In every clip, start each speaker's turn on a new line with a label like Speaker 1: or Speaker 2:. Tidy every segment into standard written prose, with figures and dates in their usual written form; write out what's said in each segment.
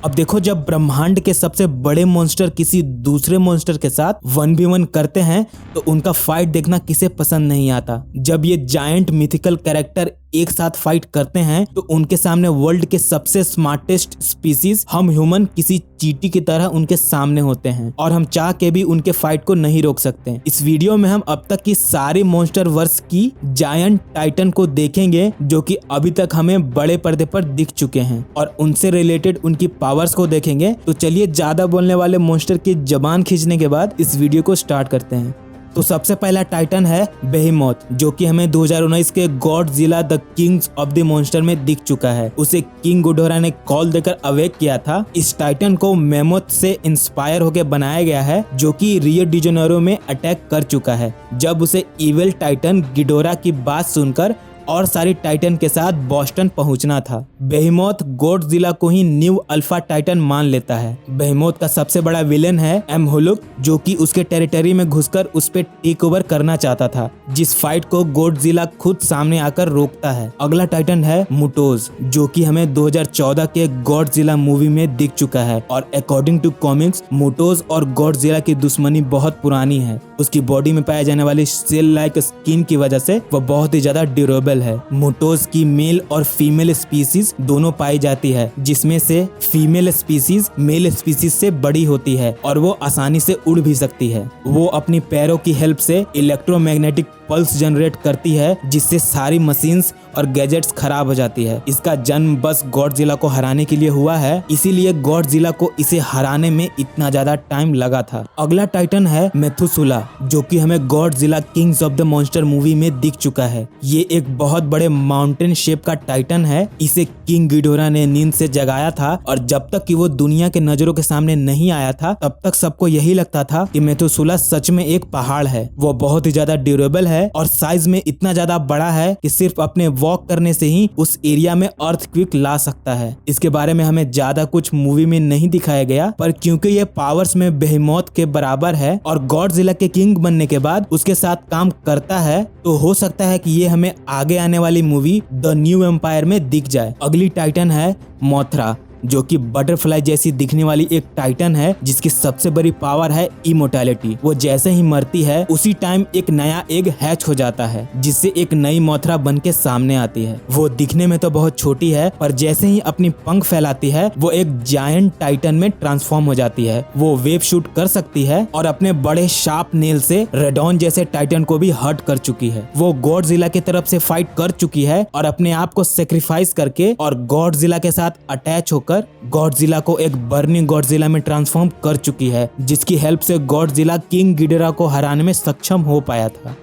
Speaker 1: अब देखो, जब ब्रह्मांड के सबसे बड़े मॉन्स्टर किसी दूसरे मॉन्स्टर के साथ 1v1 करते हैं तो उनका फाइट देखना किसे पसंद नहीं आता। जब ये जायंट मिथिकल कैरेक्टर एक साथ फाइट करते हैं तो उनके सामने वर्ल्ड के सबसे स्मार्टेस्ट स्पीसीज हम ह्यूमन किसी चींटी की तरह उनके सामने होते हैं और हम चाह के भी उनके फाइट को नहीं रोक सकते। इस वीडियो में हम अब तक की सारी मॉन्स्टर वर्स की जायंट टाइटन को देखेंगे जो कि अभी तक हमें बड़े पर्दे पर दिख चुके हैं और उनसे रिलेटेड उनकी पावर्स को देखेंगे। तो चलिए ज्यादा बोलने वाले मॉन्स्टर की जबान खींचने के बाद इस वीडियो को स्टार्ट करते हैं। तो सबसे पहला टाइटन है बेहेमोथ, जो कि हमें 2019 के Godzilla the Kings of the monster में दिख चुका है। उसे किंग गुडोरा ने कॉल देकर अवेक किया था। इस टाइटन को मेमोथ से इंस्पायर होकर बनाया गया है जो कि रियो डी जेनेरो में अटैक कर चुका है। जब उसे इविल टाइटन गिडोरा की बात सुनकर और सारी टाइटन के साथ बॉस्टन पहुंचना था। बेहेमोथ गॉडजिला को ही न्यू अल्फा टाइटन मान लेता है। बेहेमोथ का सबसे बड़ा विलेन है एमहुलुक, जो कि उसके टेरिटरी में घुसकर उस पे टेक ओवर करना चाहता था, जिस फाइट को गॉडजिला खुद सामने आकर रोकता है। अगला टाइटन है मुटोज, जो कि हमें 2014 के गॉडजिला मूवी में दिख चुका है और अकॉर्डिंग टू कॉमिक्स मुटोज और गॉडजिला की दुश्मनी बहुत पुरानी है। उसकी बॉडी में पाए जाने वाली सेल लाइक स्किन की वजह से वह बहुत ही ज्यादा ड्यूरेबल है। मुटोज की मेल और फीमेल स्पीसीज दोनों पाई जाती है, जिसमें से फीमेल स्पीसीज मेल स्पीसीज से बड़ी होती है और वो आसानी से उड़ भी सकती है। वो अपनी पैरों की हेल्प से इलेक्ट्रोमैग्नेटिक पल्स जनरेट करती है, जिससे सारी मशीन्स और गैजेट्स खराब हो जाती है। इसका जन्म बस गॉडजिला को हराने के लिए हुआ है, इसीलिए गॉडजिला को इसे हराने में इतना ज्यादा टाइम लगा था। अगला टाइटन है मेथुसुला, जो कि हमें Godzilla Kings of the monster movie में दिख चुका है। ये एक बहुत बड़े माउंटेन शेप का टाइटन है। इसे किंग गिडोरा ने नींद से जगाया था और जब तक कि वो दुनिया के नजरों के सामने नहीं आया था तब तक सबको यही लगता था कि मेथुसुला सच में एक पहाड़ है। वो बहुत ही ज्यादा ड्यूरेबल है और साइज में इतना ज्यादा बड़ा है कि सिर्फ अपने वॉक करने से ही उस एरिया में अर्थक्वेक ला सकता है। इसके बारे में हमें ज्यादा कुछ मूवी में नहीं दिखाया गया, पर क्योंकि ये पावर्स में बेहेमोथ के बराबर है और गॉडजिला के किंग बनने के बाद उसके साथ काम करता है, तो हो सकता है कि ये हमें आगे आने वाली मूवी द न्यू एम्पायर में दिख जाए। अगली टाइटन है मोथरा, जो कि बटरफ्लाई जैसी दिखने वाली एक टाइटन है जिसकी सबसे बड़ी पावर है इमोर्टैलिटी। वो जैसे ही मरती है उसी टाइम एक नया एग हैच हो जाता है, जिससे एक नई मोथरा बन के सामने आती है। वो दिखने में तो बहुत छोटी है, पर जैसे ही अपनी पंख फैलाती है वो एक जायंट टाइटन में ट्रांसफॉर्म हो जाती है। वो वेव शूट कर सकती है और अपने बड़े शार्प नेल से रेडॉन जैसे टाइटन को भी हर्ट कर चुकी है। वो गॉडजिला की तरफ से फाइट कर चुकी है और अपने आप को सेक्रीफाइस करके और गॉडजिला के साथ अटैच होकर गॉडजिला को एक बर्निंग गॉडजिला में ट्रांसफॉर्म कर चुकी है, जिसकी हेल्प से गॉडजिला किंग गिडोरा को हराने में सक्षम हो पाया था।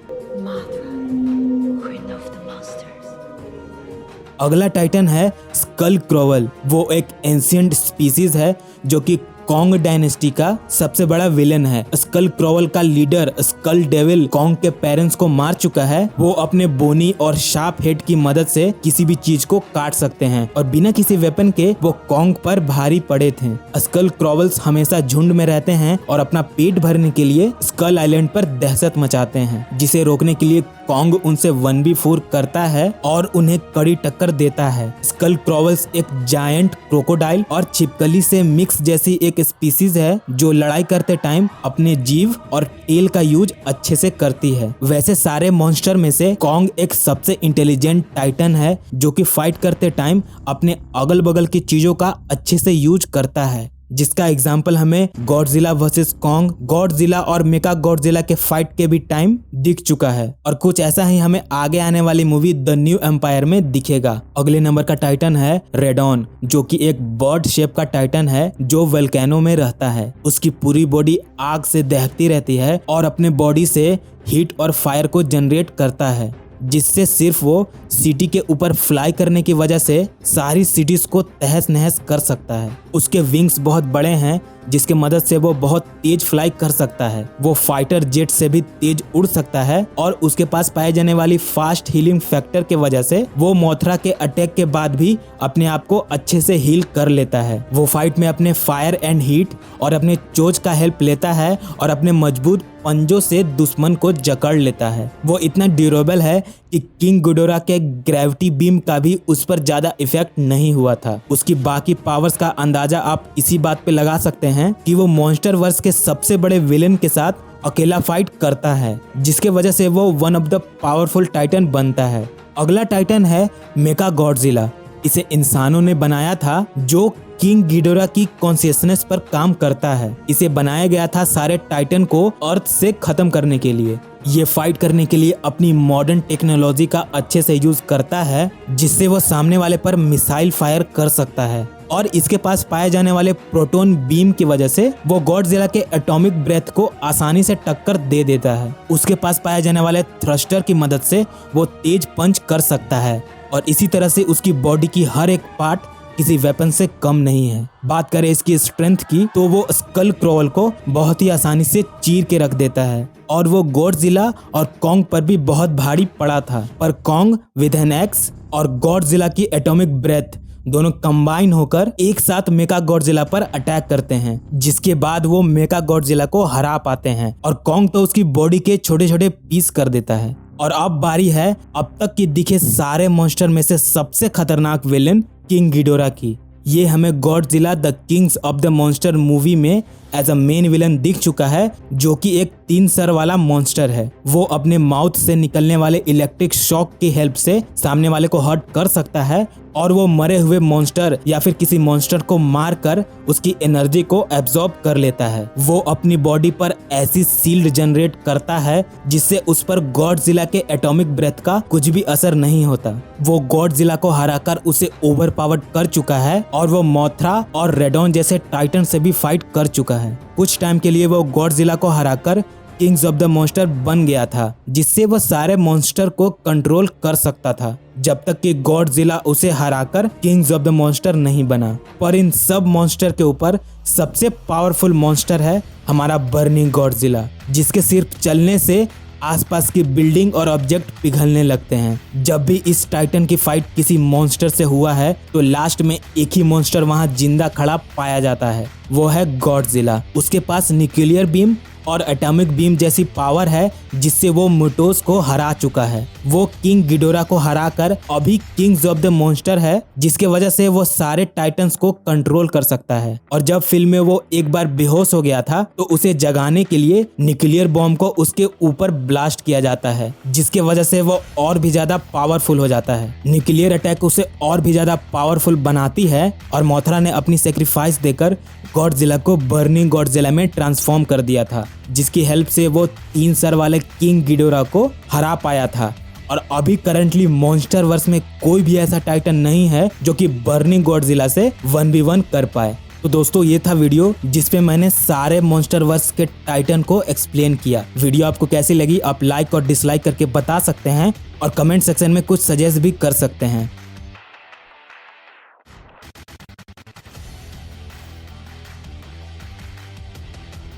Speaker 1: अगला टाइटन है स्कल क्रोवल। वो एक एंशिएंट स्पीसीज है जो कि कॉन्ग डायनेस्टी का सबसे बड़ा विलेन है। स्कल क्रोवल का लीडर स्कल डेविल कॉन्ग के पेरेंट्स को मार चुका है। वो अपने बोनी और शार्प हेड की मदद से किसी भी चीज को काट सकते हैं और बिना किसी वेपन के वो कॉन्ग पर भारी पड़े थे। स्कल क्रोवल्स हमेशा झुंड में रहते हैं और अपना पेट भरने के लिए स्कल आइलैंड पर दहशत मचाते हैं, जिसे रोकने के लिए कॉन्ग उनसे 1v4 करता है और उन्हें कड़ी टक्कर देता है। स्कल क्रोवल्स एक जायंट क्रोकोडाइल और छिपकली से मिक्स जैसी एक स्पीसीज है जो लड़ाई करते टाइम अपने जीभ और टेल का यूज अच्छे से करती है। वैसे सारे मॉन्स्टर में से कॉन्ग एक सबसे इंटेलिजेंट टाइटन है जो कि फाइट करते टाइम अपने अगल बगल की चीजों का अच्छे से यूज करता है, जिसका एग्जाम्पल हमें गॉडजिला वर्सेस कॉन्ग, गॉडजिला और मेका गॉडजिला के फाइट के भी टाइम दिख चुका है और कुछ ऐसा ही हमें आगे आने वाली मूवी द न्यू एम्पायर में दिखेगा। अगले नंबर का टाइटन है रेडॉन, जो कि एक बर्ड शेप का टाइटन है जो वोल्केनो में रहता है। उसकी पूरी बॉडी आग से दहकती रहती है और अपने बॉडी से हीट और फायर को जनरेट करता है, जिससे सिर्फ वो सिटी के ऊपर फ्लाई करने की वजह से सारी सिटीज को तहस नहस कर सकता है। उसके विंग्स बहुत बड़े हैं जिसके मदद से वो बहुत तेज फ्लाई कर सकता है। वो फाइटर जेट से भी तेज उड़ सकता है और उसके पास पाए जाने वाली फास्ट हीलिंग फैक्टर के वजह से वो मोथरा के अटैक के बाद भी अपने आप को अच्छे से हील कर लेता है। वो फाइट में अपने फायर एंड हीट और अपने चोंच का हेल्प लेता है और अपने मजबूत पंजों से दुश्मन को जकड़ लेता है। वो इतना ड्यूरेबल है कि किंग गिडोरा के ग्रेविटी बीम का भी उस पर ज्यादा इफेक्ट नहीं हुआ था। उसकी बाकी पावर्स का अंदाजा आप इसी बात पे लगा सकते हैं कि वो मॉन्स्टर वर्स के सबसे बड़े विलेन के साथ अकेला फाइट करता है, जिसके वजह से वो one of the powerful Titan बनता है। अगला टाइटन है मेगा गॉडजिला। इसे इंसानों ने बनाया था जो किंग गिडोरा की कॉन्शियसनेस पर काम करता है। इसे बनाया गया था सारे टाइटन को अर्थ से खत्म करने के लिए। ये फाइट करने के लिए अपनी मॉडर्न टेक्नोलॉजी का अच्छे से यूज करता है, जिससे वो सामने वाले पर मिसाइल फायर कर सकता है। और इसके पास पाए जाने वाले प्रोटॉन बीम की वजह से वो गॉडजिला के एटॉमिक ब्रेथ को आसानी से टक्कर दे देता है। उसके पास पाए जाने वाले थ्रस्टर की मदद से वो तेज पंच कर सकता है और इसी तरह से उसकी बॉडी की हर एक पार्ट किसी वेपन से कम नहीं है। बात करें इसकी स्ट्रेंथ की तो वो स्कल क्रॉल को बहुत ही आसानी से चीर के रख देता है और वो गॉडजिला और कॉन्ग पर भी बहुत भारी पड़ा था। पर कॉन्ग विद एन एक्स और गॉडजिला की एटॉमिक ब्रेथ दोनों कंबाइन होकर एक साथ मेगा गॉडजिला पर अटैक करते हैं, जिसके बाद वो मेगा गॉडजिला को हरा पाते हैं और कॉन्ग तो उसकी बॉडी के छोटे छोटे पीस कर देता है। और अब बारी है अब तक की दिखे सारे मॉन्स्टर में से सबसे खतरनाक विलेन किंग गिडोरा की। ये हमें Godzilla the Kings of the monster movie में एज अ मेन विलन दिख चुका है, जो कि एक 3 सर वाला मॉन्स्टर है। वो अपने माउथ से निकलने वाले इलेक्ट्रिक शॉक की हेल्प से सामने वाले को हर्ट कर सकता है और वो मरे हुए मॉन्स्टर या फिर किसी मॉन्स्टर को मारकर उसकी एनर्जी को एब्जॉर्ब कर लेता है। वो अपनी बॉडी पर ऐसी सील्ड जनरेट करता है जिससे उस पर गॉडजिला के एटॉमिक ब्रेथ का कुछ भी असर नहीं होता। वो गॉडजिला को हराकर उसे ओवरपावर्ड कर चुका है और वो मोथरा और रेडॉन जैसे टाइटन से भी फाइट कर चुका है। कुछ टाइम के लिए वो गॉडजिला को हराकर किंग्स ऑफ द मॉन्स्टर बन गया था, जिससे वह सारे मॉन्स्टर को कंट्रोल कर सकता था, जब तक कि गॉडजिला उसे हराकर किंग्स ऑफ द मॉन्स्टर नहीं बना। पर इन सब मॉन्स्टर के ऊपर सबसे पावरफुल मॉन्स्टर है हमारा बर्निंग गॉडजिला, जिसके सिर्फ चलने से आसपास की बिल्डिंग और ऑब्जेक्ट पिघलने लगते हैं। जब भी इस टाइटन की फाइट किसी मॉन्स्टर से हुआ है तो लास्ट में एक ही मॉन्स्टर वहां जिंदा खड़ा पाया जाता है, वो है गॉडजिला। उसके पास न्यूक्लियर बीम और एटॉमिक बीम जैसी पावर है, जिससे वो मुटोस को हरा चुका है। वो किंग गिडोरा को हराकर अभी किंग्स ऑफ द मॉन्स्टर है, जिसके वजह से वो सारे टाइटन्स को कंट्रोल कर सकता है। और जब फिल्म में वो एक बार बेहोश हो गया था तो उसे जगाने के लिए न्यूक्लियर बॉम्ब को उसके ऊपर ब्लास्ट किया जाता है, जिसके वजह से वो और भी ज्यादा पावरफुल हो जाता है। न्यूक्लियर अटैक उसे और भी ज्यादा पावरफुल बनाती है और मोथरा ने अपनी सेक्रीफाइस देकर गॉडजिला को बर्निंग गॉडजिला में ट्रांसफॉर्म कर दिया था, जिसकी हेल्प से वो 3 सर वाले किंग गिडोरा को हरा पाया था। और अभी करंटली मॉन्स्टर वर्स में कोई भी ऐसा टाइटन नहीं है जो कि बर्निंग गॉडजिला से 1v1 कर पाए। तो दोस्तों ये था वीडियो जिसपे मैंने सारे मॉन्स्टर वर्स के टाइटन को एक्सप्लेन किया। वीडियो आपको कैसी लगी आप लाइक और डिसलाइक करके बता सकते हैं और कमेंट सेक्शन में कुछ सजेस्ट भी कर सकते हैं।